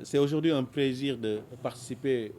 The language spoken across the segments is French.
C'est aujourd'hui un plaisir de participer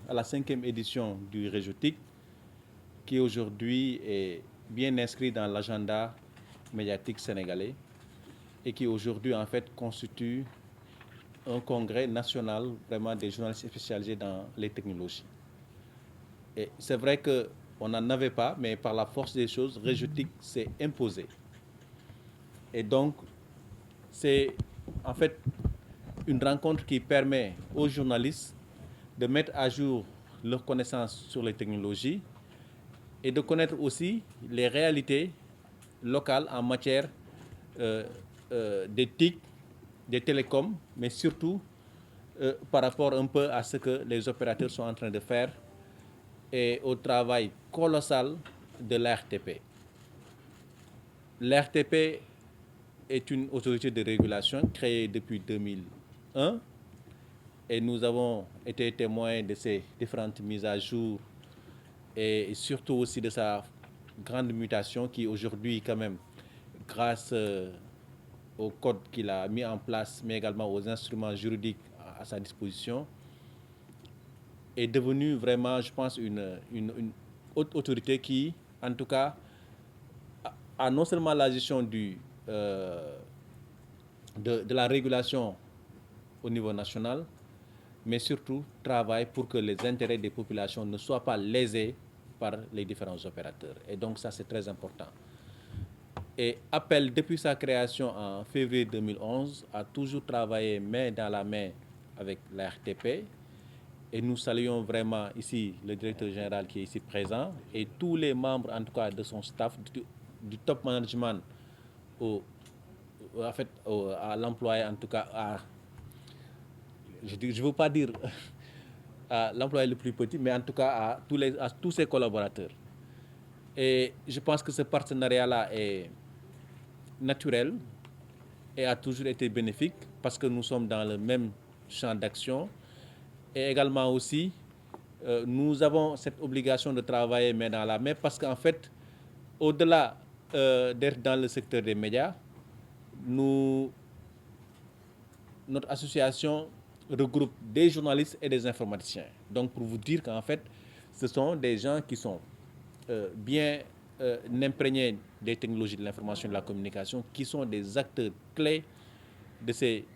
à la cinquième édition du Régeotique, qui aujourd'hui est bien inscrit dans l'agenda médiatique sénégalais et qui aujourd'hui en fait constitue un congrès national vraiment des journalistes spécialisés dans les technologies. Et c'est vrai qu'on n'en avait pas, mais par la force des choses, Régeotique s'est imposé. Et donc, c'est en fait une rencontre qui permet aux journalistes de mettre à jour leurs connaissances sur les technologies et de connaître aussi les réalités locales en matière euh, des TIC, des télécoms, mais surtout par rapport un peu à ce que les opérateurs sont en train de faire et au travail colossal de l'ARTP. L'ARTP est une autorité de régulation créée depuis 2001 et nous avons été témoins de ces différentes mises à jour et surtout aussi de sa grande mutation qui aujourd'hui quand même, grâce au code qu'il a mis en place, mais également aux instruments juridiques à sa disposition, est devenue vraiment, je pense, une haute autorité qui, en tout cas, a non seulement la gestion de la régulation au niveau national, mais surtout travaille pour que les intérêts des populations ne soient pas lésés par les différents opérateurs. Et donc ça, c'est très important. Et Appel, depuis sa création en février 2011, a toujours travaillé main dans la main avec la RTP. Et nous saluons vraiment ici le directeur général qui est ici présent et tous les membres, en tout cas, de son staff, du top management en fait, à l'employé, en tout cas, je ne veux pas dire à l'employé le plus petit, mais en tout cas à tous ses collaborateurs. Et je pense que ce partenariat-là est naturel et a toujours été bénéfique parce que nous sommes dans le même champ d'action. Et également aussi, nous avons cette obligation de travailler main dans la main parce qu'en fait, au-delà d'être dans le secteur des médias, notre association regroupe des journalistes et des informaticiens. Donc pour vous dire qu'en fait, ce sont des gens qui sont bien imprégnés des technologies de l'information et de la communication, qui sont des acteurs clés de ces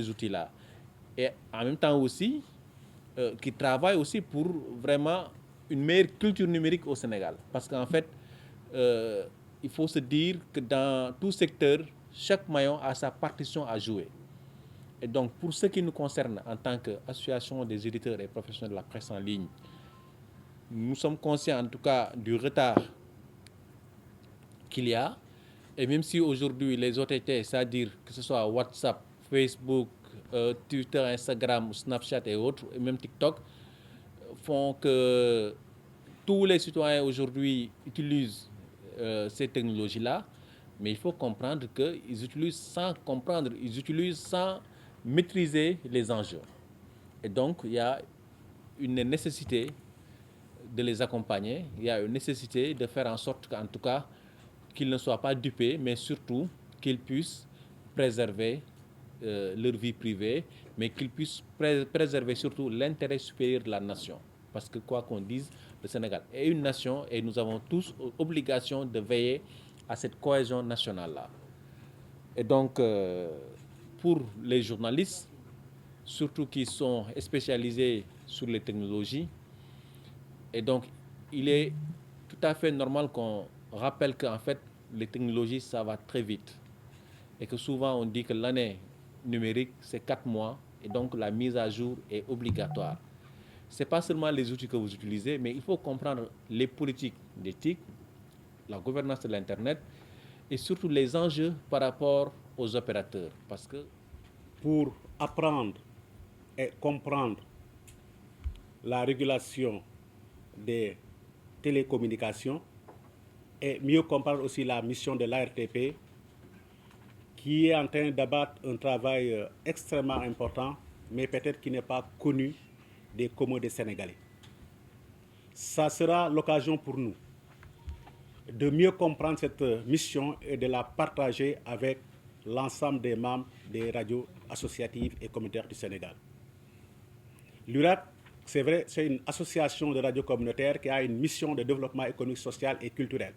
outils-là. Et en même temps aussi, qui travaillent aussi pour vraiment une meilleure culture numérique au Sénégal. Parce qu'en fait, il faut se dire que dans tout secteur, chaque maillon a sa partition à jouer. Et donc, pour ce qui nous concerne en tant qu'association des éditeurs et professionnels de la presse en ligne, nous sommes conscients en tout cas du retard qu'il y a. Et même si aujourd'hui les OTT, c'est-à-dire que ce soit WhatsApp, Facebook, Twitter, Instagram, Snapchat et autres, et même TikTok, font que tous les citoyens aujourd'hui utilisent ces technologies-là, mais il faut comprendre qu'ils utilisent sans comprendre, ils utilisent sans maîtriser les enjeux. Et donc, il y a une nécessité de les accompagner, il y a une nécessité de faire en sorte qu'en tout cas, qu'ils ne soient pas dupés, mais surtout qu'ils puissent préserver leur vie privée, mais qu'ils puissent préserver surtout l'intérêt supérieur de la nation. Parce que quoi qu'on dise, le Sénégal est une nation et nous avons tous obligation de veiller à cette cohésion nationale-là. Et donc, pour les journalistes, surtout qui sont spécialisés sur les technologies, et donc il est tout à fait normal qu'on rappelle qu'en fait, les technologies, ça va très vite. Et que souvent, on dit que l'année numérique, c'est 4 mois, et donc la mise à jour est obligatoire. Ce n'est pas seulement les outils que vous utilisez, mais il faut comprendre les politiques d'éthique, la gouvernance de l'Internet, et surtout les enjeux par rapport aux opérateurs. Parce que pour apprendre et comprendre la régulation des télécommunications et mieux comprendre aussi la mission de l'ARTP qui est en train d'abattre un travail extrêmement important, mais peut-être qui n'est pas connu des commodes sénégalais. Ça sera l'occasion pour nous de mieux comprendre cette mission et de la partager avec l'ensemble des membres des radios associatives et communautaires du Sénégal. L'URAC, c'est vrai, c'est une association de radios communautaires qui a une mission de développement économique, social et culturel.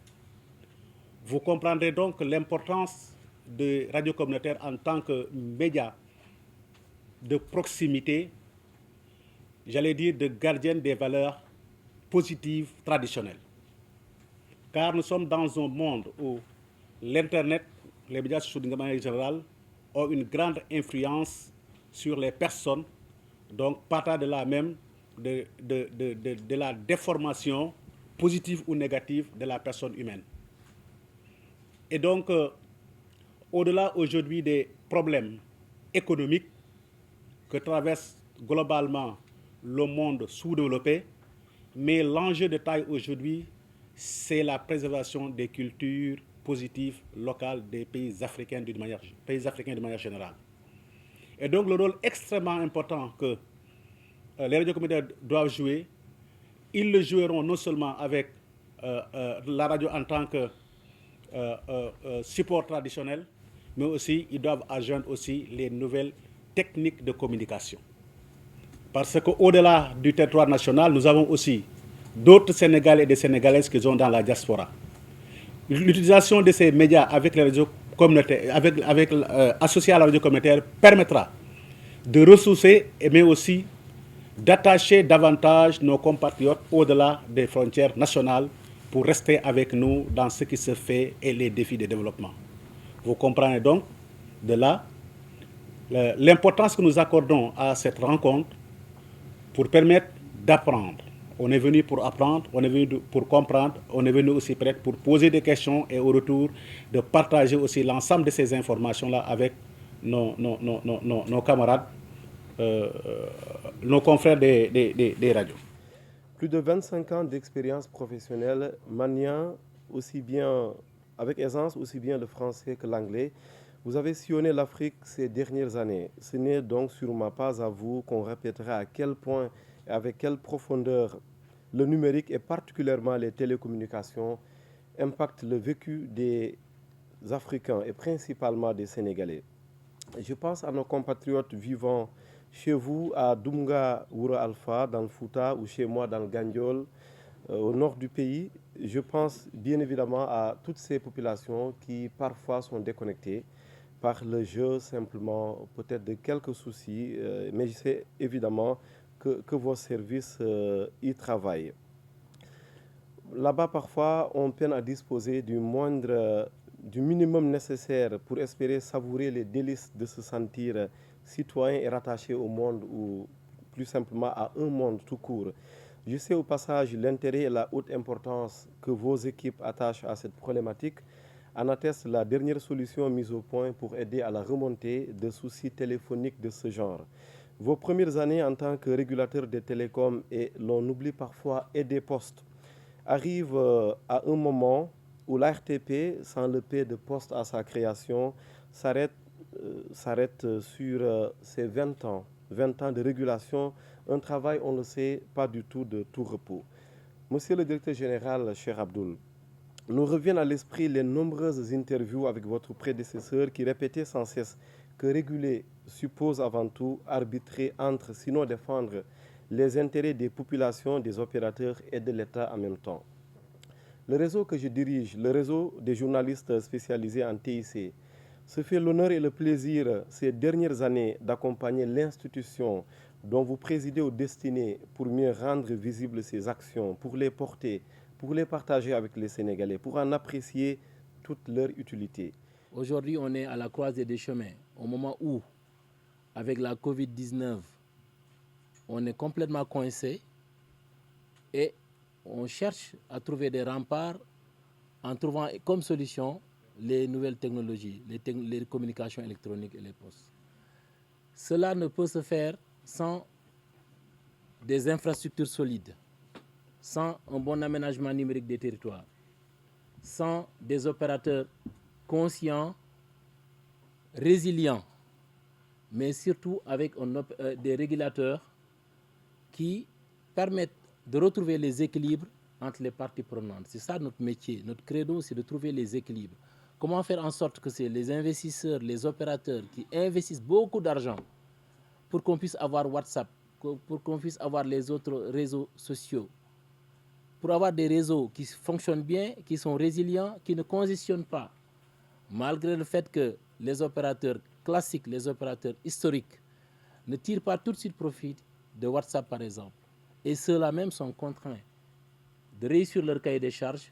Vous comprendrez donc l'importance de radio communautaire en tant que média de proximité, j'allais dire de gardienne des valeurs positives traditionnelles. Car nous sommes dans un monde où l'Internet, les médias sociaux de manière générale, ont une grande influence sur les personnes, donc partant de là même de la déformation positive ou négative de la personne humaine. Et donc, au-delà aujourd'hui des problèmes économiques que traverse globalement le monde sous-développé, mais l'enjeu de taille aujourd'hui, c'est la préservation des cultures positives locales des pays africains d'une manière générale. Et donc le rôle extrêmement important que les radios communautaires doivent jouer, ils le joueront non seulement avec la radio en tant que support traditionnel, mais aussi ils doivent adjoindre aussi les nouvelles techniques de communication. Parce qu'au-delà du territoire national, nous avons aussi d'autres Sénégalais et des Sénégalaises qui sont dans la diaspora. L'utilisation de ces médias avec les radios communautaires, associés à la radio communautaire, permettra de ressourcer, mais aussi d'attacher davantage nos compatriotes au-delà des frontières nationales pour rester avec nous dans ce qui se fait et les défis de développement. Vous comprenez donc de là l'importance que nous accordons à cette rencontre pour permettre d'apprendre. On est venu pour apprendre, on est venu pour comprendre, on est venu aussi peut-être pour poser des questions et au retour de partager aussi l'ensemble de ces informations-là avec nos camarades, nos confrères des radios. Plus de 25 ans d'expérience professionnelle maniant aussi bien, avec aisance aussi bien le français que l'anglais. Vous avez sillonné l'Afrique ces dernières années. Ce n'est donc sûrement pas à vous qu'on répétera à quel point et avec quelle profondeur le numérique et particulièrement les télécommunications impactent le vécu des Africains et principalement des Sénégalais. Je pense à nos compatriotes vivant chez vous à Dunga Oura Alpha dans le Fouta ou chez moi dans le Gandiol au nord du pays. Je pense bien évidemment à toutes ces populations qui parfois sont déconnectées par le jeu simplement peut-être de quelques soucis, mais je sais évidemment que vos services y travaillent. Là-bas, parfois, on peine à disposer du minimum nécessaire pour espérer savourer les délices de se sentir citoyen et rattaché au monde ou plus simplement à un monde tout court. Je sais au passage l'intérêt et la haute importance que vos équipes attachent à cette problématique. En atteste la dernière solution mise au point pour aider à la remontée de soucis téléphoniques de ce genre. Vos premières années en tant que régulateur des télécoms et l'on oublie parfois et des postes arrivent à un moment où l'ARTP, sans le P de poste à sa création, s'arrête sur ces 20 ans de régulation, un travail, on le sait, pas du tout de tout repos. Monsieur le directeur général, cher Abdoul, nous reviennent à l'esprit les nombreuses interviews avec votre prédécesseur qui répétait sans cesse que réguler suppose avant tout arbitrer entre, sinon défendre, les intérêts des populations, des opérateurs et de l'État en même temps. Le réseau que je dirige, le réseau des journalistes spécialisés en TIC, se fait l'honneur et le plaisir ces dernières années d'accompagner l'institution dont vous présidez aux destinées pour mieux rendre visibles ses actions, pour les porter, pour les partager avec les Sénégalais, pour en apprécier toute leur utilité. Aujourd'hui, on est à la croisée des chemins, au moment où, avec la Covid-19, on est complètement coincé et on cherche à trouver des remparts en trouvant comme solution les nouvelles technologies, les communications électroniques et les postes. Cela ne peut se faire sans des infrastructures solides, sans un bon aménagement numérique des territoires, sans des opérateurs conscients, résilients, mais surtout avec des régulateurs qui permettent de retrouver les équilibres entre les parties prenantes. C'est ça notre métier. Notre credo, c'est de trouver les équilibres. Comment faire en sorte que c'est les investisseurs, les opérateurs qui investissent beaucoup d'argent pour qu'on puisse avoir WhatsApp, pour qu'on puisse avoir les autres réseaux sociaux, pour avoir des réseaux qui fonctionnent bien, qui sont résilients, qui ne congestionnent pas, malgré le fait que les opérateurs classiques, les opérateurs historiques, ne tirent pas tout de suite profit de WhatsApp par exemple. Et ceux-là même sont contraints de réussir leur cahier des charges,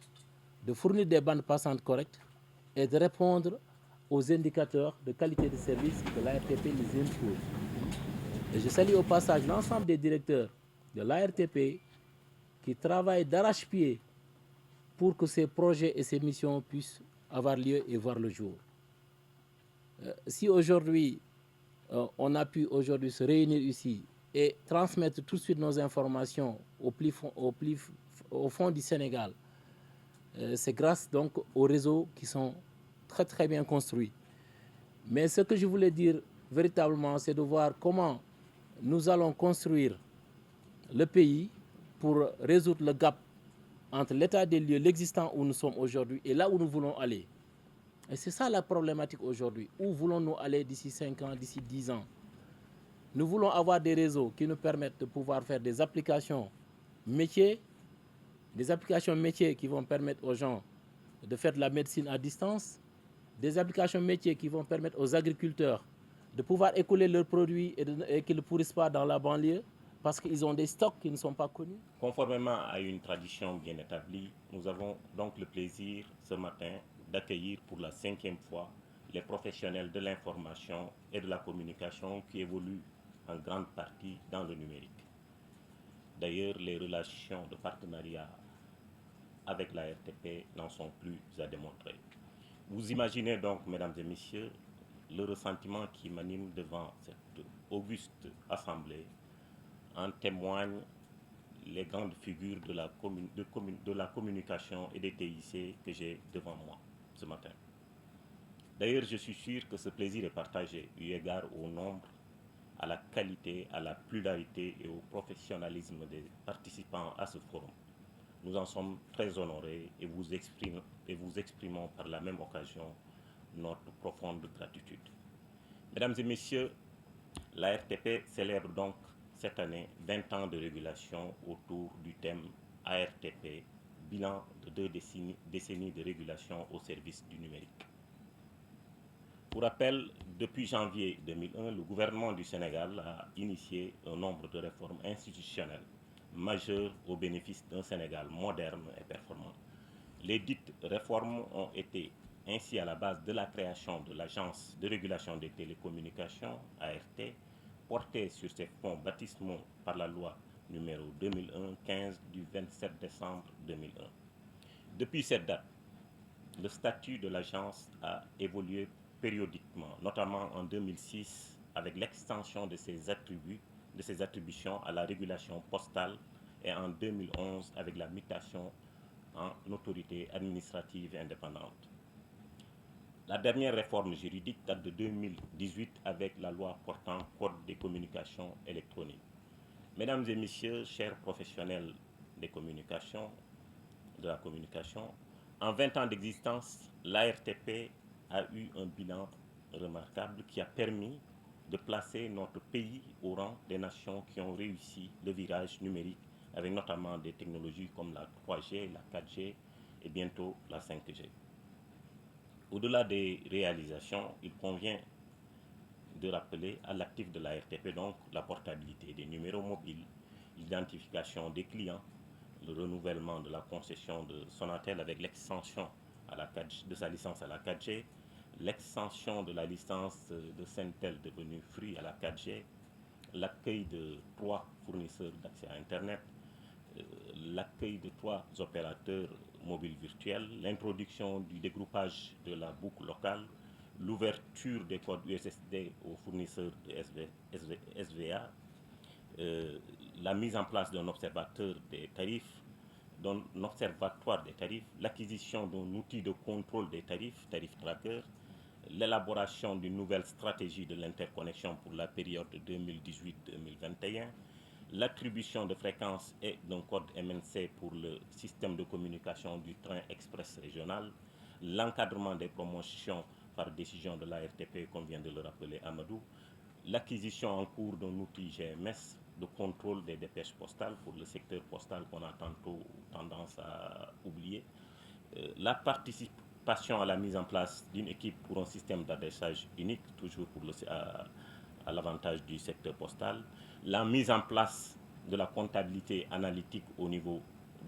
de fournir des bandes passantes correctes et de répondre aux indicateurs de qualité de service que l'ARTP les impose. Et je salue au passage l'ensemble des directeurs de l'ARTP qui travaillent d'arrache-pied pour que ces projets et ces missions puissent avoir lieu et voir le jour. Si aujourd'hui, on a pu aujourd'hui se réunir ici et transmettre tout de suite nos informations au fond du Sénégal, c'est grâce donc aux réseaux qui sont très très bien construits. Mais ce que je voulais dire véritablement, c'est de voir comment nous allons construire le pays pour résoudre le gap entre l'état des lieux, l'existant où nous sommes aujourd'hui et là où nous voulons aller. Et c'est ça la problématique aujourd'hui. Où voulons-nous aller d'ici 5 ans, d'ici 10 ans? Nous voulons avoir des réseaux qui nous permettent de pouvoir faire des applications métiers, qui vont permettre aux gens de faire de la médecine à distance, des applications métiers qui vont permettre aux agriculteurs de pouvoir écouler leurs produits et qu'ils ne pourrissent pas dans la banlieue parce qu'ils ont des stocks qui ne sont pas connus. Conformément à une tradition bien établie, nous avons donc le plaisir ce matin d'accueillir pour la 5e fois les professionnels de l'information et de la communication qui évoluent en grande partie dans le numérique. D'ailleurs, les relations de partenariat avec la RTP n'en sont plus à démontrer. Vous imaginez donc, mesdames et messieurs, le ressentiment qui m'anime devant cette auguste assemblée. En témoignent les grandes figures de la communication et des TIC que j'ai devant moi ce matin. D'ailleurs, je suis sûr que ce plaisir est partagé eu égard au nombre, à la qualité, à la pluralité et au professionnalisme des participants à ce forum. Nous en sommes très honorés et vous exprimons par la même occasion notre profonde gratitude. Mesdames et messieurs, la RTP célèbre donc cette année 20 ans de régulation autour du thème ARTP, bilan de 2 décennies de régulation au service du numérique. Pour rappel, depuis janvier 2001, le gouvernement du Sénégal a initié un nombre de réformes institutionnelles majeures au bénéfice d'un Sénégal moderne et performant. Les dites réformes ont été ainsi à la base de la création de l'Agence de régulation des télécommunications, ART, portée sur ses fonds baptismaux par la loi numéro 2001-15 du 27 décembre 2001. Depuis cette date, le statut de l'agence a évolué périodiquement, notamment en 2006 avec l'extension de ses attributions à la régulation postale et en 2011 avec la mutation en autorité administrative indépendante. La dernière réforme juridique date de 2018 avec la loi portant Code des communications électroniques. Mesdames et messieurs, chers professionnels des communications, de la communication, en 20 ans d'existence, l'ARTP a eu un bilan remarquable qui a permis de placer notre pays au rang des nations qui ont réussi le virage numérique avec notamment des technologies comme la 3G, la 4G et bientôt la 5G. Au-delà des réalisations, il convient de rappeler à l'actif de la RTP donc la portabilité des numéros mobiles, l'identification des clients, le renouvellement de la concession de Sonatel avec l'extension de sa licence à la 4G, l'extension de la licence de Sentel devenue Free à la 4G, l'accueil de 3 fournisseurs d'accès à Internet, l'accueil de 3 opérateurs mobiles virtuels, l'introduction du dégroupage de la boucle locale, l'ouverture des codes USSD aux fournisseurs de SVA, la mise en place d'un observatoire des tarifs, l'acquisition d'un outil de contrôle des tarifs tracker, l'élaboration d'une nouvelle stratégie de l'interconnexion pour la période 2018-2021, l'attribution de fréquences et d'un code MNC pour le système de communication du train express régional, l'encadrement des promotions par décision de l'ARTP, comme vient de le rappeler Amadou, l'acquisition en cours d'un outil GMS de contrôle des dépêches postales pour le secteur postal qu'on a tantôt tendance à oublier, la participation à la mise en place d'une équipe pour un système d'adressage unique, toujours à l'avantage du secteur postal, la mise en place de la comptabilité analytique au niveau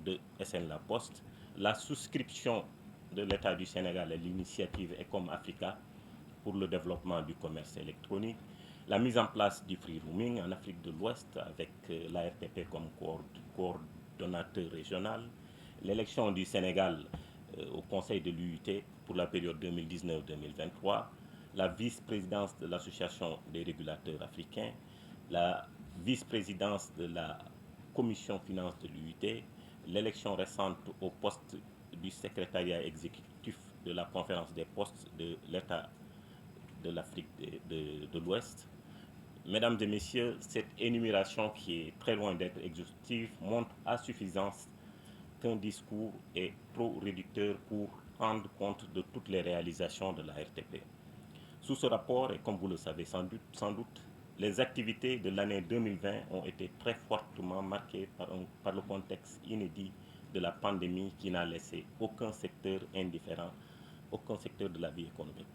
de SN La Poste, la souscription de l'État du Sénégal à l'initiative Ecom Africa pour le développement du commerce électronique, la mise en place du free roaming en Afrique de l'Ouest avec l'ARTP comme coordonnateur régional, l'élection du Sénégal au Conseil de l'UIT pour la période 2019-2023, la vice-présidence de l'Association des régulateurs africains, la vice-présidence de la Commission finance de l'UIT, l'élection récente au poste du secrétariat exécutif de la conférence des postes de l'État de l'Afrique de l'Ouest. Mesdames et messieurs, cette énumération qui est très loin d'être exhaustive montre à suffisance qu'un discours est trop réducteur pour rendre compte de toutes les réalisations de la RTP. Sous ce rapport, et comme vous le savez sans doute, les activités de l'année 2020 ont été très fortement marquées par le contexte inédit de la pandémie qui n'a laissé aucun secteur indifférent, aucun secteur de la vie économique.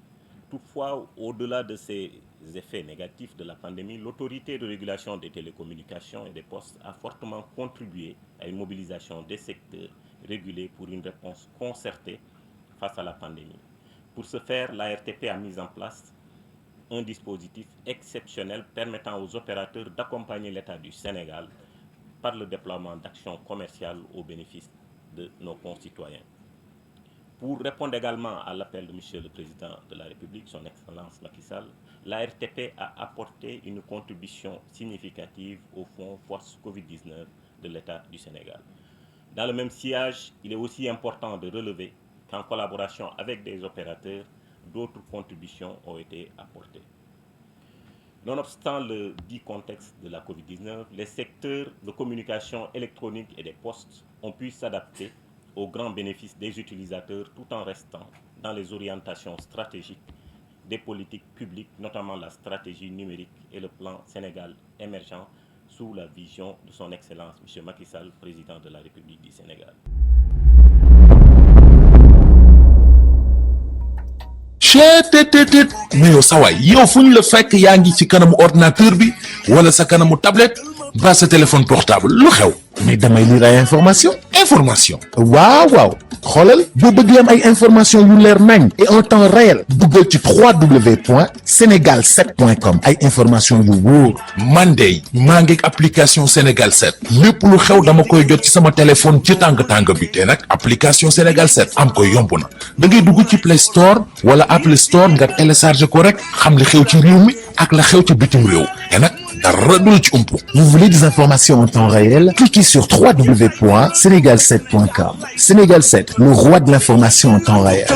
Toutefois, au-delà de ces effets négatifs de la pandémie, l'autorité de régulation des télécommunications et des postes a fortement contribué à une mobilisation des secteurs régulés pour une réponse concertée face à la pandémie. Pour ce faire, l'ARTP a mis en place un dispositif exceptionnel permettant aux opérateurs d'accompagner l'État du Sénégal par le déploiement d'actions commerciales au bénéfice de nos concitoyens. Pour répondre également à l'appel de M. le Président de la République, son Excellence Macky Sall, l'ARTP a apporté une contribution significative au fonds Force Covid-19 de l'État du Sénégal. Dans le même sillage, il est aussi important de relever qu'en collaboration avec des opérateurs, d'autres contributions ont été apportées. Nonobstant le dit contexte de la Covid-19, les secteurs de communication électronique et des postes ont pu s'adapter aux grands bénéfices des utilisateurs tout en restant dans les orientations stratégiques des politiques publiques, notamment la stratégie numérique et le plan Sénégal émergent sous la vision de son Excellence M. Macky Sall, Président de la République du Sénégal. mais yow sawaay yow fu ñu la fekk yaa ngi ci kanamu ordinateur bi wala sa kanamu tablette ba sa téléphone portable lu xew mais damay lire ay information waaw xoolal boo bëgg am ay information yu leer nañ et en temps réel duggal ci www.senegal7.com ay information yu wóor man de maa ngi application Sénégal 7 lépp lu xew dama koy jot ci sama téléphone ci tàng bi te nag application Sénégal 7 am ko yomb na da ngay dugg ci Play Store wala Apple Store nga télécharger ko rek xam li xew ci réew mi ak la xew ci bitim réew te nag dara du la ci umpu. Vous voulez des informations en temps réel? Cliquez sur www.senegal7.com. Sénégal 7, le roi de l'information en temps réel.